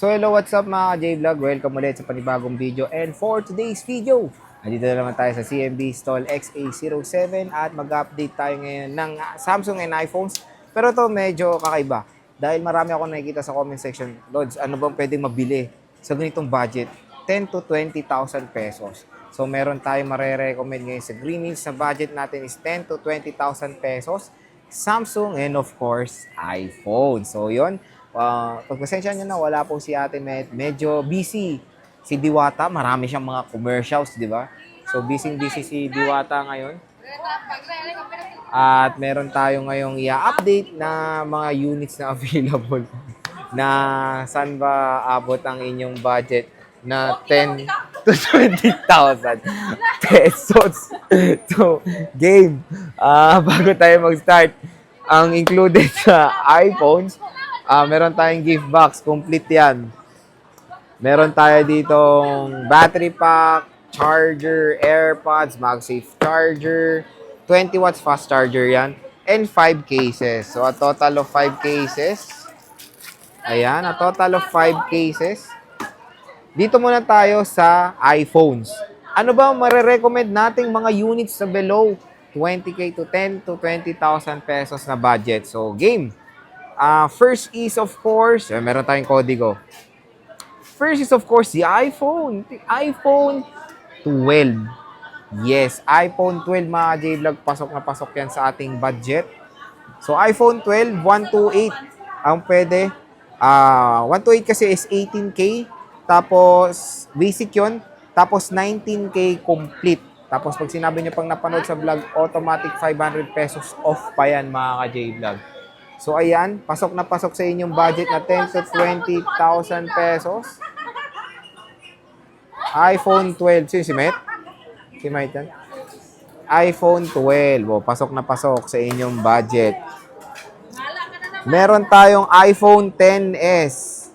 So hello, what's up mga J-Vlog? Welcome ulit sa panibagong video. And for today's video, nandito na naman tayo sa CMB Stall XA07 at mag-update tayo ngayon ng Samsung and iPhones. Pero to medyo kakaiba. Dahil marami ako nakikita sa comment section, Lods, ano bang pwedeng mabili sa ganitong budget? 10 to 20,000 pesos. So meron tayong marirecommend ngayon sa Greenwich. Sa budget natin is 10 to 20,000 pesos. Samsung and of course, iPhone. So yon. Pagpasensya nyo na, wala po si Ate medyo busy. Si Diwata, marami siyang mga commercials, di ba? So, busy si Diwata ngayon. At meron tayo ngayong i-update na mga units na available na saan ba abot ang inyong budget na 10 to 20,000 pesos. So, game. Bago tayo mag-start, ang included sa iPhones, meron tayong gift box. Complete yan. Meron tayo ditong battery pack, charger, AirPods, MagSafe charger, 20 watts fast charger yan, and 5 cases. So, a total of 5 cases. Ayan, a total of 5 cases. Dito muna tayo sa iPhones. Ano ba marirecommend nating mga units sa below 20K to 10 to 20,000 pesos na budget? So, game. First is, of course, meron tayong kodigo. First is, of course, the iPhone. The iPhone 12. Yes, iPhone 12, mga J-Vlog. Pasok na pasok yan sa ating budget. So, iPhone 12, 128 ang pwede. 128 kasi is 18K. Tapos, basic yon. Tapos, 19K complete. Tapos, pag sinabi nyo pang napanood sa vlog, automatic 500 pesos off pa yan, mga ka-J-Vlog. So, ayan, pasok na pasok sa inyong budget na 10 to 20,000 pesos. iPhone 12. Si Met? Si Met yan? iPhone 12. O, pasok na pasok sa inyong budget. Meron tayong iPhone 10s.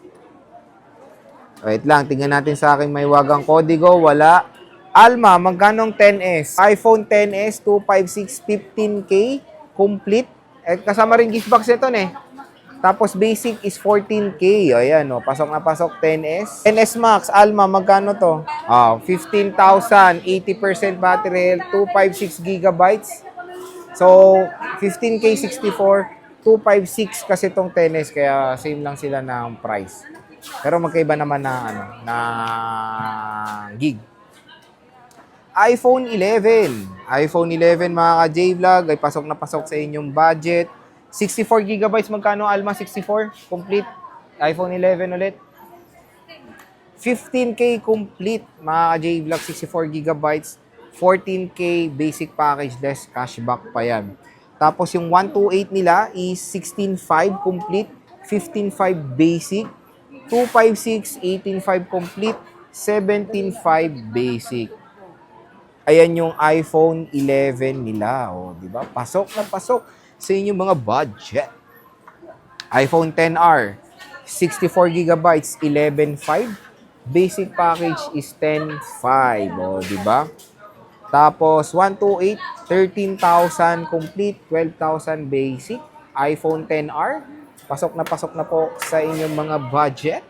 Wait lang, tingnan natin sa akin may wagang kodigo. Wala. Alma, magkanong 10s? iPhone 10s, 256, 15K, complete. Kasama rin gift box nito eh. Tapos basic is 14K. Ayan, no. Pasok na pasok 10S. 10S Max, Alma, magkano to? 15,000, 80% battery health, 256 gigabytes. So, 15K 64, 256 kasi tong 10S kaya same lang sila ng price. Pero magkaiba naman na na gig. iPhone 11. iPhone 11 mga ka-J-Vlog ay pasok na pasok sa inyong budget. 64 gigabytes magkano, Alma? 64 complete. iPhone 11 ulit. 15K complete mga ka-J-Vlog, 64 gigabytes. 14K basic package, less cashback pa yan. Tapos yung 128 nila is 16.5 complete, 15.5 basic, 256, 18.5 complete, 17.5 basic. Ayan yung iPhone 11 nila. O, di ba? Pasok na pasok sa inyong mga budget. iPhone 10R, 64 gigabytes, 11.5. Basic package is 10.5. O, di ba? Tapos, 128, 13,000 complete, 12,000 basic. iPhone 10R, pasok na po sa inyong mga budget.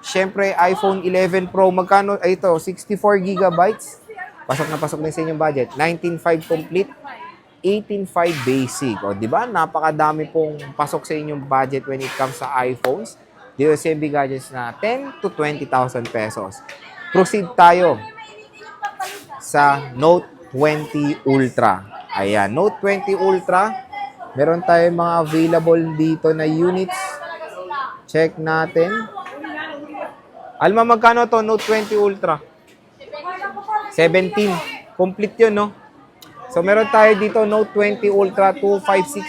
Siyempre, iPhone 11 Pro, magkano? Ay, ito, 64 gigabytes. Pasok na pasok din sa inyong budget. 19.5 complete, 18.5 basic. O, di ba? Napakadami pong pasok sa inyong budget when it comes sa iPhones. Dito sa CMB Gadgets na 10 to 20,000 pesos. Proceed tayo sa Note 20 Ultra. Ayan, Note 20 Ultra. Meron tayong mga available dito na units. Check natin. Alma, magkano to Note 20 Ultra? 17. Complete yun, no? So, meron tayo dito, Note 20 Ultra 256,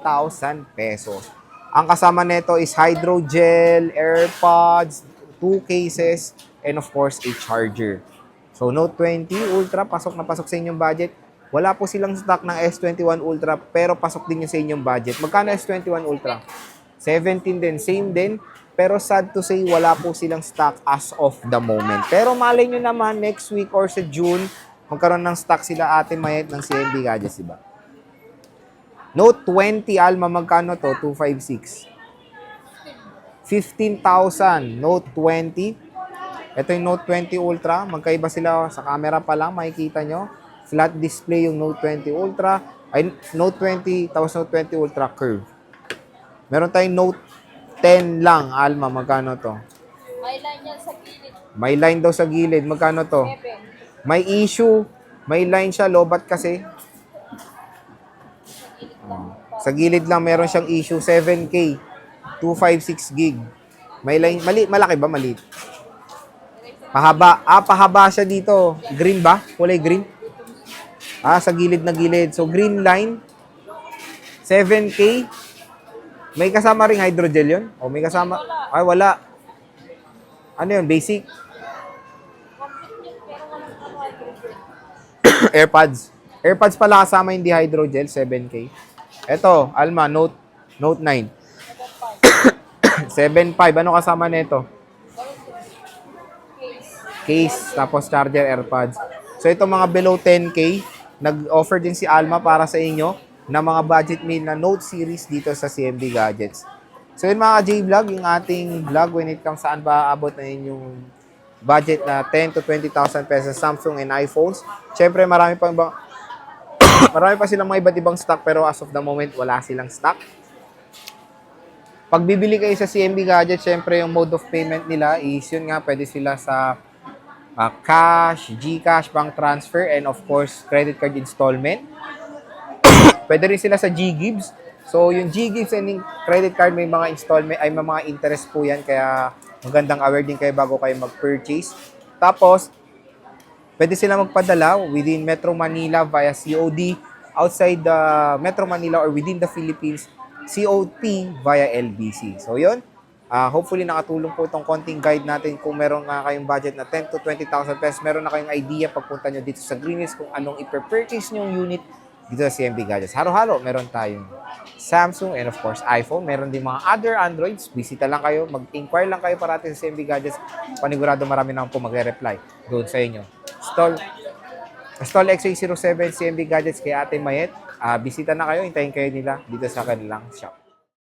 17,000 pesos. Ang kasama nito is hydrogel, AirPods, 2 cases, and of course, a charger. So, Note 20 Ultra, pasok na pasok sa inyong budget. Wala po silang stock ng S21 Ultra, pero pasok din yun sa inyong budget. Magkano S21 Ultra? 17 din, same din. Pero sad to say, wala po silang stock as of the moment. Pero malay nyo naman, next week or sa June, magkaroon ng stock sila Ate Mayet ng CMB Gadgets, diba? Note 20, Alma, magkano to? 256. 15,000. Note 20. Ito yung Note 20 Ultra. Magkaiba sila sa camera pa lang. Makikita nyo. Flat display yung Note 20 Ultra. Ay, Note 20, tapos Note 20 Ultra Curve. Meron tayong Note 10 lang. Alma, magkano to? May line yan sa gilid. May line daw sa gilid. Magkano to? 7. May issue. May line siya. Lobat kasi. Sa gilid lang meron siyang issue. 7K. 256 gig. May line. Malaki ba? Maliit. Pahaba. Pahaba siya dito. Green ba? Kulay green? Sa gilid na gilid. So, green line. 7K. May kasama ring hydrogel yun? O may kasama? Ay, wala. Ano yun? Basic? AirPods. AirPods pala kasama hindi hydrogel. 7K. Ito, Alma, Note 9. 7.5. Ano kasama nito? Case, tapos charger, AirPods. So, ito mga below 10K, nag-offer din si Alma para sa inyo na mga budget meal na Note series dito sa CMB Gadgets. So, yun mga J-Vlog, yung ating vlog when it comes saan ba abot na yung budget na 10 to 20,000 pesos Samsung and iPhones. Siyempre, marami pa silang mga iba't ibang stock pero as of the moment, wala silang stock. Pag bibili kayo sa CMB Gadgets, syempre yung mode of payment nila is yun nga, pwede sila sa cash, GCash, bank transfer, and of course, credit card installment. Pwede rin sila sa GGives. So, yung GGives and yung credit card, may mga installment, ay may mga interest po yan, kaya magandang aware din kayo bago kayo mag-purchase. Tapos, pwede sila magpadala within Metro Manila via COD, outside the Metro Manila or within the Philippines, COT via LBC. So, yun. Hopefully, nakatulong po itong konting guide natin. Kung meron nga kayong budget na 10 to 20,000 pesos, meron na kayong idea pagpunta nyo dito sa Greenwich kung anong ipurchase nyo unit dito sa CMB Gadgets. Halo-halo, meron tayong Samsung and of course iPhone. Meron din mga other Androids. Bisita lang kayo, mag-inquire lang kayo parati sa CMB Gadgets. Panigurado marami na po magre-reply doon sa inyo. Stall X807 CMB Gadgets kay Ate Mayet. Bisita na kayo, hintayin kayo nila dito sa kanilang shop.